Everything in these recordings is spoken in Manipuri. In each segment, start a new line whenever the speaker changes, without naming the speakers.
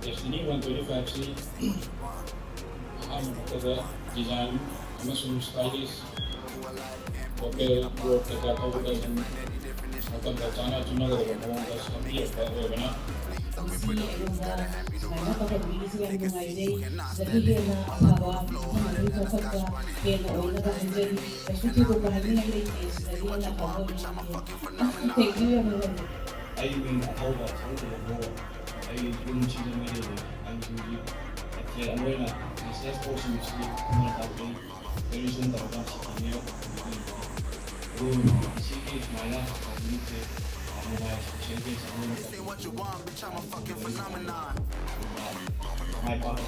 Destini 125C design amasung stylish hotel road kaya tawag ng matang chana chuna ko ng mga sampi at bana
si ayunga sana pagpili sila ng mga day dahil na asawa hindi ko pagka kaya na oy na kasi kasi ko pa hindi na latest dahil na ako thank you
ay yung ako ba sa ito mo ay yung china mo ay yung at kaya ano na is portion of sleep mga tao ay reason talaga sa kanyo yung sige mala dito ano ba sige sa mga
Say what you want, bitch, I'm a fucking phenomenon.
my papa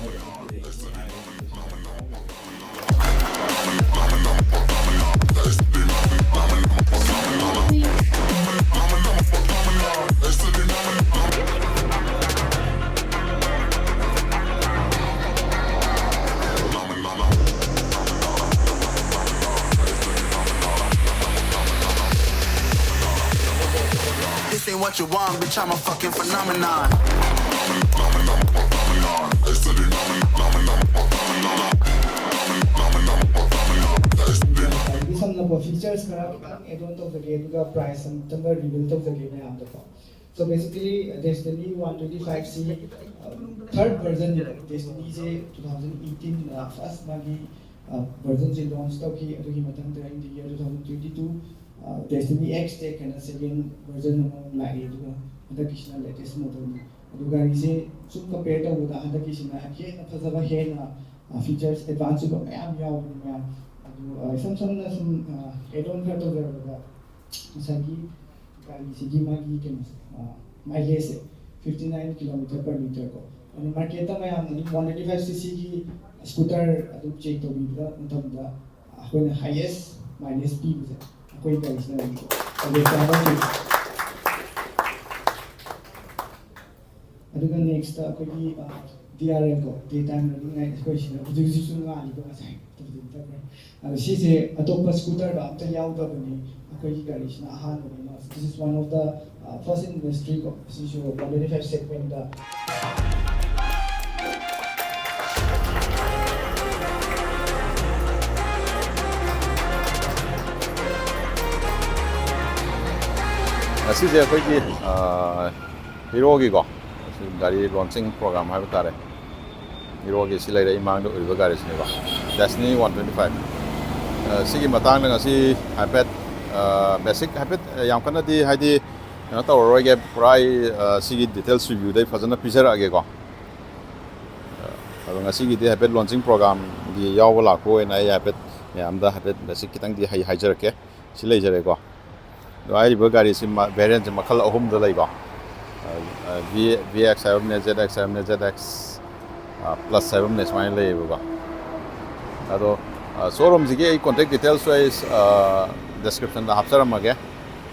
This ain't what you want, bitch, I'm a fucking phenomenon.
Some number of features add-on of the game, price and rebuild of the game. So basically, Destini 125C third version Destini 2018 first version launched in the year 2022. Destini X take and a second version of the Krishna latest model. The super compared with the other Krishna features advanced some add-on part of the Sagi mileage 59 km per liter. And the market 185cc scooter check the highest mileage speed. Next, DRL ko, daytime running night question. She's a top scooter, but this is one of the first industry of 125 segment.
Asise akhoi hero gi go gari launching program ha tare hero gi silai dai mang do ui gari sini ba Destini 125 sigi matang na si habit basic habit yang kana di haidi na to roi ge prai sigi details review dai fazana picture age go ado ngasi gi di habit launching program gi yaw la ko na habit yam da habit basic kitang di hai jar ke silai jare go I gari si variant makal ahum da Leiba VX 7 ZX 7 ZX plus 7 is my Leiba ado showroom jige contact details wise description da hapsara mage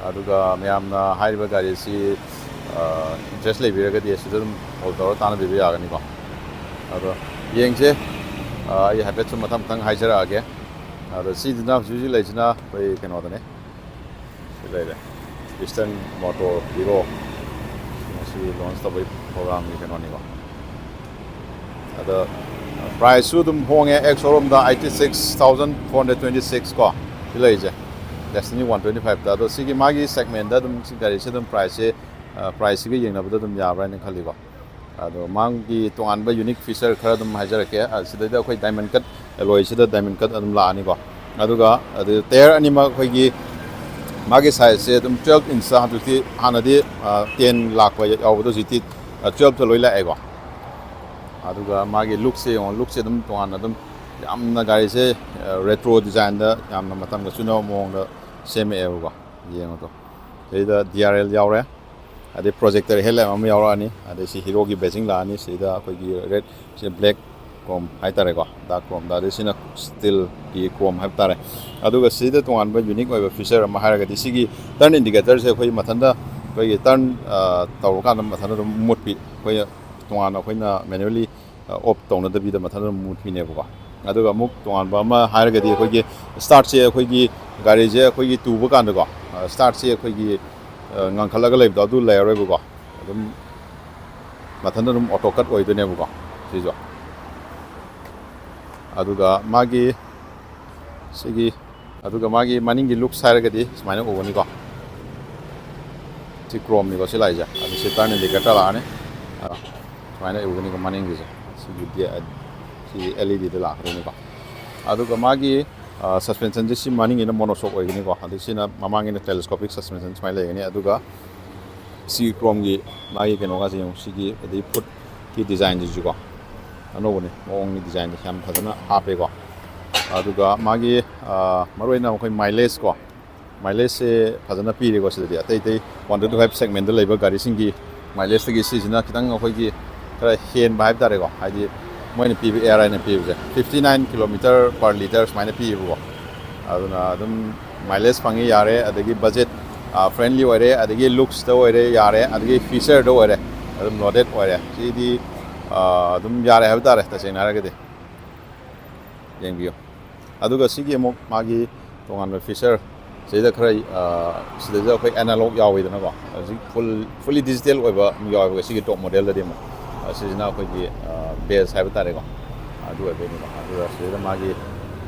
aduga mayam na haiba gari si interest lei biraga di sidum holder tan bi ya gani ko ado yengje I habit su matam tang haijara age ado si dina juji lejina koi keno da ne Eastern Motor Hero masih launch tabai program ni kan niwa ada price sudum honge X showroom da 86,426 ko ilai je Destini 125 da do sigi magi segment da dum sigari sedum price price gi yeng na bada dum ya bra ni khali ko ado mangi tongan ba unique feature khara dum hajar ke sida da khoi diamond cut alloy sida diamond cut adum la ani ko aduga adu tear anima khoi gi Magi size se 12 inch sa hatuti hanadi 10 lakh wa yaw jiti 12 to loila ego aduga magi look se dum to an dum yamna gari se retro design da yamna matam ga chuno mong da seme ego yeng to eida DRL yawre ade projector hele am yawra ani ade si hero gi basing la ani sida koi gi red se black chrome haitare ko dark chrome da sina steel ki chrome haitare aduga sida to an ba unique oi feature ma haraga di sigi turn indicator se khoi mathanda ꯑꯩꯈꯣꯏꯒꯤ ꯇꯔꯟ ꯇꯧꯔꯀꯥꯟꯗ ꯃꯊꯟꯇ ꯑꯗꯨꯝ ꯃꯨꯠꯄꯤ ꯑꯩꯈꯣꯏ ꯇꯣꯉꯥꯟꯅ ꯑꯩꯈꯣꯏꯅ ꯃꯦꯅꯨꯋꯦꯂꯤ ꯑꯣꯐ ꯇꯧꯅꯗꯕꯤꯗ ꯃꯊꯟꯇ ꯑꯗꯨꯝ ꯃꯨꯠꯄꯤꯅꯦꯕꯀꯣ ꯑꯗꯨꯒ ꯑꯃꯨꯛ ꯇꯣꯉꯥꯟꯕ ꯑꯃ ꯍꯥꯏꯔꯒꯗꯤ ꯑꯩꯈꯣꯏꯒꯤ ꯁ꯭ꯇꯥꯔꯠꯁꯦ ꯑꯩꯈꯣꯏꯒꯤ ꯒꯥꯔꯤꯁꯦ ꯑꯩꯈꯣꯏꯒꯤ ꯇꯨꯕ ꯀꯥꯟꯗꯀꯣ ꯁ꯭ꯇꯥꯔꯠꯁꯦ ꯑꯩꯈꯣꯏꯒꯤ ꯉꯪꯈꯠꯂꯒ ꯂꯩꯕꯗꯣ ꯑꯗꯨ ꯂꯩꯔꯔꯣꯏꯕꯀꯣ ꯑꯗꯨꯝ ꯃꯊꯟꯇ ꯑꯗꯨꯝ ꯑꯣꯇꯣ ꯀꯠ ꯑꯣꯏꯗꯣꯏꯅꯦꯕꯀꯣ ꯁꯤꯁꯨ ꯑꯗꯨꯒ ꯃꯥꯒꯤ ꯁꯤꯒꯤ ꯑꯗꯨꯒ ꯃꯥꯒꯤ ꯃꯅꯤꯡꯒꯤ ꯂꯨꯛꯁ ꯍꯥꯏꯔꯒꯗꯤ ꯁꯨꯃꯥꯏꯅ ꯎꯒꯅꯤꯀꯣ ꯁꯤ ꯀ꯭ꯔꯣꯝꯅꯤꯀꯣ ꯁꯤ ꯂꯥꯛꯏꯁꯦ ꯑꯗꯨ ꯁꯤ ꯇꯔꯟ ꯏꯟꯗꯤꯀꯦꯇꯔ ꯂꯥꯛꯑꯅꯤ ꯁꯨꯃꯥꯏꯅ ꯎꯒꯅꯤꯀꯣ ꯃꯅꯤꯡꯒꯤꯁꯦ ꯁꯤꯒꯤ ꯁꯤ LED ꯗ ꯂꯥꯛꯀꯗꯣꯏꯅꯤꯀꯣ ꯑꯗꯨꯒ ꯃꯥꯒꯤ ꯁꯁꯄꯦꯟꯁꯟꯁꯦ ꯁꯤ ꯃꯅꯤꯡꯒꯤꯅ ꯃꯣꯅꯣꯁꯣꯛ ꯑꯣꯏꯒꯅꯤꯀꯣ ꯑꯗꯨ ꯁꯤꯅ ꯃꯃꯥꯡꯒꯤꯅ ꯇꯦꯂꯦꯁꯀꯣꯄꯤꯛ ꯁꯁꯄꯦꯟꯁꯟ ꯁꯨꯃꯥꯏꯅ ꯂꯩꯒꯅꯤ ꯑꯗꯨꯒ ꯁꯤ ꯀ꯭ꯔꯣꯝꯒꯤ ꯃꯥꯒꯤ ꯀꯩꯅꯣꯒꯁꯦ ꯌꯦꯡꯉꯨ ꯁꯤꯒꯤ ꯑꯗꯩ ꯐꯨꯠꯀꯤ ꯗꯤꯖꯥꯏꯟꯁꯤꯁꯨꯀꯣ ꯑꯅꯧꯕꯅꯤ ꯃꯑꯣꯡꯒꯤ ꯗꯤꯖꯥꯏꯟꯁꯦ ꯌꯥꯝ ꯐꯖꯅ ꯍꯥꯞꯄꯦꯀꯣ ꯑꯗꯨꯒ ꯃꯥꯒꯤ ꯃꯔꯨꯑꯣꯏꯅ ꯑꯩꯈꯣꯏ ꯃꯥꯏꯂꯦꯖ ꯃꯥꯏꯂꯦꯖꯁꯦ ꯐꯖꯅ ꯄꯤꯔꯦꯀꯣ ꯁꯤꯗꯗꯤ ꯑꯇꯩ 125 ꯁꯦꯒꯃꯦꯟꯗ ꯂꯩꯕ ꯒꯥꯔꯤꯁꯤꯡꯒꯤ ꯃꯥꯏꯂꯦꯖꯇꯒꯤ ꯁꯤꯁꯤꯅ ꯈꯤꯇꯪ ꯑꯩꯈꯣꯏꯒꯤ ꯈꯔ ꯍꯦꯟꯕ ꯍꯥꯏꯕ ꯇꯥꯔꯦꯀꯣ ꯍꯥꯏꯗꯤ ꯃꯣꯏꯅ ꯄꯤꯕ ARI ꯅ ꯄꯤꯕꯁꯦ 59 ꯀꯤꯂꯣꯃꯤꯇꯔ ꯄꯔ ꯂꯤꯇꯔ ꯁꯨꯃꯥꯏꯅ ꯄꯤꯌꯦꯕꯀꯣ ꯑꯗꯨꯅ ꯑꯗꯨꯝ ꯃꯥꯏꯂꯦꯖ ꯐꯪꯉꯤ ꯌꯥꯔꯦ ꯑꯗꯒꯤ ꯕꯖꯦꯠ ꯐ꯭ꯔꯦꯟꯂꯤ ꯑꯣꯏꯔꯦ ꯑꯗꯒꯤ ꯂꯨꯛꯁꯇ ꯑꯣꯏꯔꯦ ꯌꯥꯔꯦ ꯑꯗꯒꯤ ꯐꯤꯆꯔꯗ ꯑꯣꯏꯔꯦ ꯑꯗꯨꯝ ꯂꯣꯗꯦꯠ ꯑꯣꯏꯔꯦ ꯁꯤꯗꯤ ꯑꯗꯨꯝ ꯌꯥꯔꯦ ꯍꯥꯏꯕ ꯇꯥꯔꯦ ꯇꯁꯦꯡꯅ ꯍꯥꯏꯔꯒꯗꯤ ꯌꯦꯡꯕꯤꯌꯨ ꯑꯗꯨꯒ ꯁꯤꯒꯤ ꯑꯃꯨꯛ ꯃꯥꯒꯤ ꯇꯣꯉꯥꯟꯕ ꯐꯤꯆꯔ ꯁꯤꯗ ꯈꯔ ꯁꯤꯗꯩꯗ ꯑꯩꯈꯣꯏ ꯑꯦꯅꯥꯂꯣꯛ ꯌꯥꯎꯋꯤꯗꯅꯀꯣ ꯍꯧꯖꯤꯛ ꯐꯨꯜꯂꯤ ꯗꯤꯖꯤꯇꯦꯜ ꯑꯣꯏꯕ ꯌꯥꯎꯋꯦꯕ ꯁꯤꯒꯤ ꯇꯣꯞ ꯃꯣꯗꯦꯜꯗꯗꯤ ꯑꯃꯨꯛ ꯁꯤꯁꯤꯅ ꯑꯩꯈꯣꯏꯒꯤ ꯕꯦꯁ ꯍꯥꯏꯕ ꯇꯥꯔꯦꯀꯣ ꯑꯗꯨ ꯑꯣꯏꯕꯩꯅꯤꯀꯣ ꯑꯗꯨꯒ ꯁꯤꯗ ꯃꯥꯒꯤ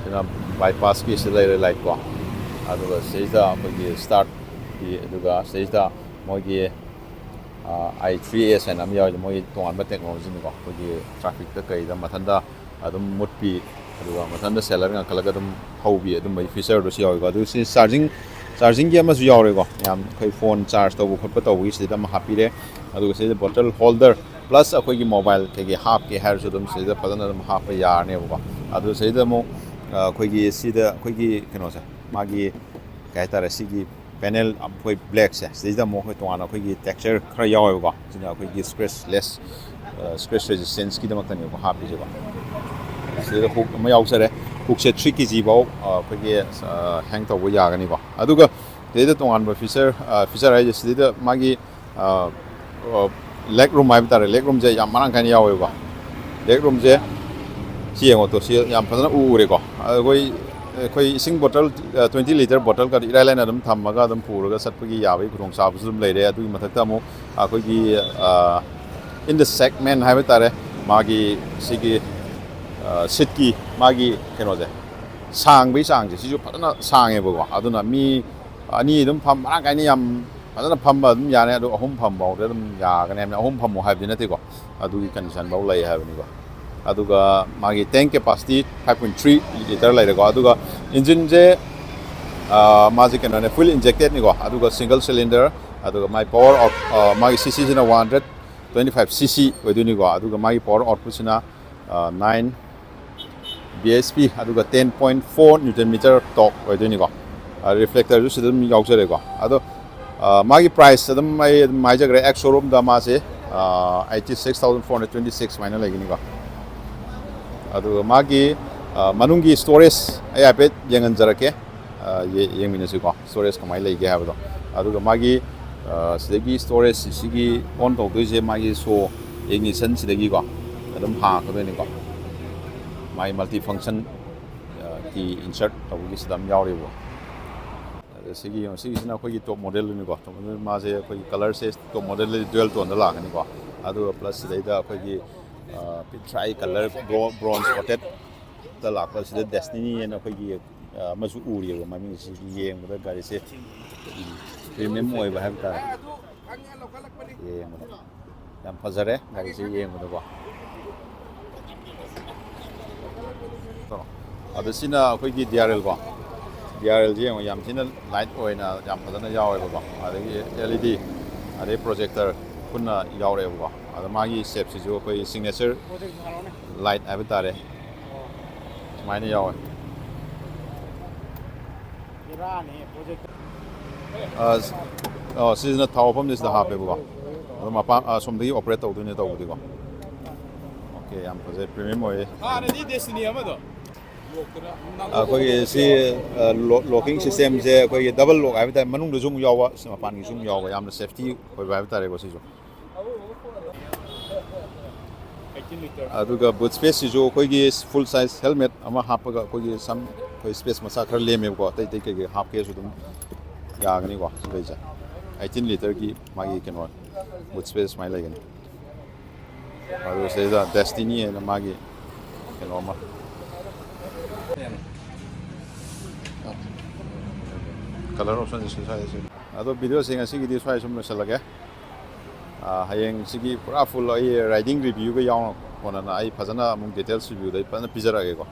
ꯁꯤꯅ ꯕꯥꯏꯄꯥꯁꯀꯤ ꯁꯤꯗ ꯂꯩꯔꯦ ꯂꯥꯏꯠꯀꯣ ꯑꯗꯨꯒ ꯁꯤꯗꯩꯗ ꯑꯩꯈꯣꯏꯒꯤ ꯁ꯭ꯇꯥꯔꯠꯀꯤ ꯑꯗꯨꯒ ꯁꯤꯗꯩꯗ ꯃꯣꯏꯒꯤ I3S ꯍꯥꯏꯅ ꯑꯃ ꯌꯥꯎꯋꯤ ꯃꯣꯏꯒꯤ ꯇꯣꯉꯥꯟꯕ ꯇꯦꯛꯅꯣꯂꯣꯖꯤꯅꯤꯀꯣ ꯑꯩꯈꯣꯏꯒꯤ ꯇ꯭ꯔꯥꯐꯤꯛꯇ ꯀꯩꯗ ꯃꯊꯟꯇ ꯑꯗꯨꯝ ꯃꯨꯠꯄꯤ ꯑꯗꯨꯒ ꯃꯊꯟꯇ ꯁꯦꯂꯔ ꯉꯟꯈꯠꯂꯒ ꯑꯗꯨꯝ ꯍꯧꯕꯤ ꯑꯗꯨꯝꯕꯒꯤ ꯐꯤꯆꯔꯗꯨꯁꯨ ꯌꯥꯎꯋꯤꯀꯣ ꯑꯗꯨꯒ ꯁꯤ ꯆꯥꯔꯖꯤꯡꯒꯤ ꯑꯃꯁꯨ ꯌꯥꯎꯔꯦꯀꯣ ꯌꯥꯝ ꯑꯩꯈꯣꯏ ꯐꯣꯟ ꯆꯥꯔꯖ ꯇꯧꯕ ꯈꯣꯠꯄ ꯇꯧꯕꯒꯤ ꯁꯤꯗ ꯑꯃ ꯍꯥꯞꯄꯤꯔꯦ ꯑꯗꯨꯒ ꯁꯤꯗ ꯕꯣꯇꯜ ꯍꯣꯜꯗꯔ ꯄ꯭ꯂꯁ ꯑꯩꯈꯣꯏꯒꯤ ꯃꯣꯕꯥꯏꯜ ꯀꯩꯀꯩ ꯍꯥꯞꯀꯦ ꯍꯥꯏꯔꯁꯨ ꯑꯗꯨꯝ ꯁꯤꯗ ꯐꯖꯅ ꯑꯗꯨꯝ ꯍꯥꯞꯄ ꯌꯥꯔꯅꯦꯕꯀꯣ ꯑꯗꯨ ꯁꯤꯗ ꯑꯃꯨꯛ ꯑꯩꯈꯣꯏꯒꯤ ꯁꯤꯗ ꯑꯩꯈꯣꯏꯒꯤ ꯀꯩꯅꯣꯁꯦ ꯃꯥꯒꯤ ꯀꯩ ꯍꯥꯏꯇꯥꯔꯦ ꯁꯤꯒꯤ ꯄꯦꯅꯦꯜ ꯑꯩꯈꯣꯏ ꯕ꯭ꯂꯦꯛꯁꯦ ꯁꯤꯗꯩꯗ ꯑꯃꯨꯛ ꯑꯩꯈꯣꯏ ꯇꯣꯉꯥꯟꯅ ꯑꯩꯈꯣꯏꯒꯤ ꯇꯦꯛꯆꯔ ꯈꯔ ꯌꯥꯎꯋꯦꯕꯀꯣ ꯁꯤꯅ ꯑꯩꯈꯣꯏꯒꯤ ꯁ꯭ꯀ꯭ꯔꯦꯆ ꯔꯦꯖꯤꯁꯇꯦꯟꯁꯀꯤꯗꯃꯛꯇꯅꯦꯕꯀꯣ ꯍꯥꯞꯄꯤꯁꯦꯀꯣ ꯁꯤꯗ ꯍꯨꯛ ꯑꯃ ꯌꯥꯎꯖꯔꯦ ꯍꯨꯛꯁꯦ 3 kg ꯐꯥꯎ ꯑꯩꯈꯣꯏꯒꯤ ꯍꯦꯡ ꯇꯧꯕ ꯌꯥꯒꯅꯤꯀꯣ ꯑꯗꯨꯒ ꯁꯤꯗꯩꯗ ꯇꯣꯉꯥꯟꯕ ꯐꯤꯆꯔ ꯍꯥꯏꯁꯦ ꯁꯤꯗꯩꯗ ꯃꯥꯒꯤ ꯂꯦꯛ ꯔꯨꯝ ꯍꯥꯏꯕ ꯇꯥꯔꯦ ꯂꯦꯛ ꯔꯨꯝꯁꯦ ꯌꯥꯝ ꯃꯔꯥꯡ ꯀꯥꯏꯅ ꯌꯥꯎꯋꯦꯕꯀꯣ ꯂꯦꯛ ꯔꯨꯝꯁꯦ ꯁꯤ ꯌꯦꯡꯉꯣ ꯇꯣ ꯁꯤ ꯌꯥꯝ ꯐꯖꯅ ꯎꯔꯦꯀꯣ ꯑꯩꯈꯣꯏ ꯏꯁꯤꯡ ꯕꯣꯇꯜ 20 ꯂꯤꯇꯔ ꯕꯣꯇꯜꯒꯗꯤ ꯏꯔꯥꯏ ꯂꯥꯏꯅ ꯑꯗꯨꯝ ꯊꯝꯃꯒ ꯑꯗꯨꯝ ꯄꯨꯔꯒ ꯆꯠꯄꯒꯤ ꯌꯥꯕꯒꯤ ꯈꯨꯗꯣꯡꯆꯥꯕꯁꯨ ꯑꯗꯨꯝ ꯂꯩꯔꯦ ꯑꯗꯨꯒꯤ ꯃꯊꯛꯇ ꯑꯃꯨꯛ ꯑꯩꯈꯣꯏꯒꯤ ꯏꯟ ꯗ ꯁꯦꯒꯃꯦꯟ ꯍꯥꯏꯕ ꯇꯥꯔꯦ ꯃꯥꯒꯤ ꯁꯤꯒꯤ ꯁꯤꯠꯀꯤ ꯃꯥꯒꯤ ꯀꯩꯅꯣꯁꯦ ꯁꯥꯡꯕꯒꯤ ꯆꯥꯡꯁꯦ ꯁꯤꯁꯨ ꯐꯖꯅ ꯁꯥꯡꯉꯦꯕꯀꯣ ꯑꯗꯨꯅ ꯃꯤ ꯑꯅꯤ ꯑꯗꯨꯝ ꯃꯔꯥꯡ ꯀꯥꯏꯅ ꯌꯥꯝ ꯐꯖꯅ ꯐꯝꯕ ꯑꯗꯨꯝ ꯌꯥꯅꯤ ꯑꯗꯣ 3 ꯐꯝꯐꯥꯎꯗ ꯑꯗꯨꯝ ꯌꯥꯒꯅꯤ ꯍꯥꯏꯕꯅꯤ 3 ꯐꯝꯃꯣ ꯍꯥꯏꯕꯗꯤ ꯅꯠꯇꯦꯀꯣ ꯑꯗꯨꯒꯤ ꯀꯟꯗꯤꯁꯟꯐꯥꯎ ꯂꯩ ꯍꯥꯏꯕꯅꯤꯀꯣ ꯑꯗꯨꯒ ꯃꯥꯒꯤ ꯇꯦꯡ ꯀꯦꯄꯥꯁꯤꯇꯤ 5.3 ꯂꯤꯇꯔ ꯂꯩꯔꯦꯀꯣ ꯑꯗꯨꯒ ꯏꯟꯖꯤꯟꯁꯦ ꯃꯥꯁꯦ ꯀꯩꯅꯣꯅꯦ ꯐꯨꯜ ꯏꯟꯖꯦꯛꯇꯦꯗꯅꯤꯀꯣ ꯑꯗꯨꯒ ꯁꯤꯡꯒꯜ ꯁꯤꯂꯤꯟꯗꯔ ꯑꯗꯨꯒ ꯃꯥꯒꯤ ꯄꯋꯥꯔ ꯃꯥꯒꯤ CCꯁꯤꯅ 125 cc ꯑꯣꯏꯗꯣꯏꯅꯤꯀோ ꯑꯗꯨꯒ ꯃꯥꯒꯤ ꯄꯋꯥꯔ ꯑꯥꯎꯠꯄꯨꯠꯁꯤ나 9 bhp ꯑꯗꯨꯒ 10.4 ꯅ꯭ꯌꯨꯇꯟ ꯃꯤꯇꯔ ꯇꯣꯛ ꯑꯣꯏꯗꯣꯏꯅꯤꯀꯣ ꯔꯤꯐ꯭ꯂꯦꯛꯇꯔꯁꯨ ꯁꯤꯗ ꯑꯗꯨꯝ ꯌꯥꯎꯖꯔꯦꯀꯣ ꯑꯗꯣ ꯃꯥꯒꯤ ꯄ꯭ꯔꯥꯏꯁ ꯑꯗꯨꯝ ꯑꯩ ꯑꯗꯨꯝ ꯍꯥꯏꯖꯈ꯭ꯔꯦ ꯑꯦꯛꯁ ꯁꯣꯔꯨꯝꯗ ꯃꯥꯁꯦ 86,426 ꯁꯨꯃꯥꯏꯅ ꯂꯩꯒꯅꯤꯀꯣ ꯑꯗꯨꯒ ꯃꯥꯒꯤ ꯃꯅꯨꯡꯒꯤ ꯁ꯭ꯇꯣꯔꯦꯖ ꯑꯩ ꯍꯥꯏꯐꯦꯠ ꯌꯦꯡꯍꯟꯖꯔꯛꯀꯦ ꯌꯦꯡꯃꯤꯟꯅꯁꯤꯀꯣ ꯁ꯭ꯇꯣꯔꯦꯖ ꯀꯃꯥꯏꯅ ꯂꯩꯒꯦ ꯍꯥꯏꯕꯗꯣ ꯑꯗꯨꯒ ꯃꯥꯒꯤ ꯁꯤꯗꯒꯤ ꯁ꯭ꯇꯣꯔꯦꯖ ꯁꯤꯒꯤ ꯑꯣꯟ ꯇꯧꯗꯣꯏꯁꯦ ꯃꯥꯒꯤ ꯁꯣ ꯏꯒꯅꯤꯁꯟ ꯁꯤꯗꯒꯤꯀꯣ ꯑꯗꯨꯝ ꯍꯥꯡꯉꯛꯀꯗꯣꯏꯅꯤꯀꯣ ꯃꯥꯒꯤ ꯃꯜꯇꯤ ꯐꯪꯁꯟ ꯀꯤ ꯏꯟꯁꯔꯠ ꯇꯧꯕꯒꯤ ꯁꯤꯗ ꯑꯃ ꯌꯥꯎꯔꯤꯕ ꯁꯤꯒꯤꯁꯤꯅ ꯑꯩꯈꯣꯏꯒꯤ ꯇꯣꯞ ꯃꯣꯗꯦꯜꯗꯨꯅꯤꯀꯣ ꯇꯣꯞ ꯃꯣꯗꯦꯜ ꯃꯥꯁꯦ ꯑꯩꯈꯣꯏꯒꯤ ꯀꯂꯔꯁꯦ ꯇꯣꯞ ꯃꯣꯗꯦꯜꯗꯗꯤ ꯗꯨꯋꯦꯜ ꯇꯣꯟꯗ ꯂꯥꯛꯀꯅꯤꯀꯣ ꯑꯗꯨꯒ ꯄ꯭ꯂꯁ ꯁꯤꯗꯩꯗ ꯑꯩꯈꯣꯏꯒꯤ ꯄꯤꯊ꯭ꯔꯥꯏ ꯀꯂꯔ ꯕ꯭ꯔꯣꯟꯖ ꯀꯣꯇꯦꯠꯇ ꯂꯥꯛꯄ ꯁꯤꯗ ꯗꯦꯁꯇꯤꯅꯤ ꯍꯥꯏꯅ ꯑꯩꯈꯣꯏꯒꯤ ꯑꯃꯁꯨ ꯎꯔꯤꯑꯕ ꯃꯃꯤꯡꯁꯤ ꯌꯦꯡꯕꯗ ꯒꯥꯔꯤꯁꯦ ꯄ꯭ꯔꯤꯃꯤꯌꯝ ꯑꯣꯏꯕ ꯍꯥꯏꯕ ꯇꯥꯔꯦ ꯌꯦꯡꯕꯗ ꯌꯥꯝ ꯐꯖꯔꯦ ꯒꯥꯔꯤꯁꯦ ꯌꯦꯡꯕꯗꯀꯣ ꯑꯗꯣ ꯁꯤꯅ ꯑꯩꯈꯣꯏꯒꯤ DRL ꯀꯣ DRLꯁꯦ ꯌꯦꯡꯉꯣ ꯌꯥꯝ ꯊꯤꯅ ꯂꯥꯏꯠ ꯑꯣꯏꯅ ꯌꯥꯝ ꯐꯖꯅ ꯌꯥꯎꯋꯦꯕꯀꯣ ꯑꯗꯒꯤ LED ꯑꯗꯩ ꯄ꯭ꯔꯣꯖꯦꯛꯇꯔ ꯄꯨꯟꯅ ꯌꯥꯎꯔꯛꯑꯦꯕꯀꯣ ꯑꯗꯣ ꯃꯥꯒꯤ ꯁꯦꯞꯁꯤꯁꯨ ꯑꯩꯈꯣꯏ ꯁꯤꯒꯅꯦꯆꯔ ꯂꯥꯏꯠ ꯍꯥꯏꯕ ꯇꯥꯔꯦ ꯁꯨꯃꯥꯏꯅ ꯌꯥꯎꯋꯦ ꯁꯤꯁꯤꯅ ꯊꯥꯎ ꯃꯐꯝꯁꯦ ꯁꯤꯗ ꯍꯥꯞꯄꯦꯕꯀꯣ ꯑꯗꯣ ꯃꯄꯥꯟ ꯑꯁꯣꯝꯗꯒꯤ ꯑꯣꯄꯔꯦꯠ ꯇꯧꯗꯣꯏꯅꯦ ꯇꯧꯕꯗꯤꯀꯣ ꯑꯣꯀꯦ ꯌꯥꯝ ꯐꯖꯩ ꯄ꯭ꯔꯤꯃꯤꯌꯝ ꯑꯣꯏꯌꯦ
ꯍꯥꯟꯅꯗꯤ ꯗꯦꯁꯇꯤꯅꯤ ꯑꯃꯗꯣ
ꯑꯩꯈꯣꯏꯒꯤ ꯁꯤ ꯂꯣꯀꯤꯡ ꯁꯤꯁꯇꯦꯝꯁꯦ ꯑꯩꯈꯣꯏꯒꯤ ꯗꯕꯜ ꯂꯣꯛ ꯍꯥꯏꯕ ꯇꯥꯔꯦ ꯃꯅꯨꯡꯗꯁꯨ ꯑꯃꯨꯛ ꯌꯥꯎꯕ ꯃꯄꯥꯟꯒꯤꯁꯨ ꯑꯃꯨꯛ ꯌꯥꯎꯕ ꯌꯥꯝꯅ ꯁꯦꯐꯇꯤ ꯑꯣꯏꯕ ꯍꯥꯏꯕ ꯇꯥꯔꯦꯀꯣ ꯁꯤꯁꯨ ꯑꯗꯨꯒ ꯕꯨꯠ ꯁ꯭ꯄꯦꯁꯁꯤꯁꯨ ꯑꯩꯈꯣꯏꯒꯤ ꯐꯨꯜ ꯁꯥꯏꯖ ꯍꯦꯜꯃꯦꯠ ꯑꯃ ꯍꯥꯞꯄꯒ ꯑꯩꯈꯣꯏꯒꯤ ꯁꯝ ꯑꯩꯈꯣꯏ ꯁ꯭ꯄꯦꯁ ꯃꯆꯥ ꯈꯔ ꯂꯦꯝꯃꯦꯕꯀꯣ ꯑꯇꯩ ꯑꯇꯩ ꯀꯩꯀꯩ ꯍꯥꯞꯀꯦꯁꯨ ꯑꯗꯨꯝ ꯌꯥꯒꯅꯤꯀꯣ ꯁꯤꯗꯩꯁꯦ 18 ꯂꯤꯇꯔꯒꯤ ꯃꯥꯒꯤ ꯀꯩꯅꯣ ꯕꯨꯠ ꯁ꯭ꯄꯦꯁ ꯁꯨꯃꯥꯏꯅ ꯂꯩꯒꯅꯤ ꯑꯗꯨ ꯁꯤꯗꯩꯗ ꯗꯦꯁꯇꯤꯅꯤ ꯍꯥꯏꯅ ꯃꯥꯒꯤ ꯀꯩꯅꯣ ꯑꯃ ꯀꯂꯔ ꯑꯣꯞꯁꯟꯁꯦ ꯁ꯭ꯋꯥꯏꯗ ꯑꯗꯣ ꯚꯤꯗꯤꯑꯣꯁꯦ ꯉꯁꯤꯒꯤꯗꯤ ꯁ꯭ꯋꯥꯏ ꯁꯨꯝ ꯂꯣꯏꯁꯤꯜꯂꯒꯦ ꯍꯌꯦꯡ ꯁꯤꯒꯤ ꯄꯨꯔꯥ ꯐꯨꯜ ꯑꯩ ꯔꯥꯏꯗꯤꯡ ꯔꯤꯚ꯭ꯌꯨꯒ ꯌꯥꯎꯅ ꯀꯣꯟꯅꯅ ꯑꯩ ꯐꯖꯅ ꯑꯃꯨꯛ ꯗꯤꯇꯦꯜꯁ ꯔꯤꯚ꯭ꯌꯨꯗ ꯑꯩ ꯐꯖꯅ ꯄꯤꯖꯔꯛꯑꯒꯦꯀꯣ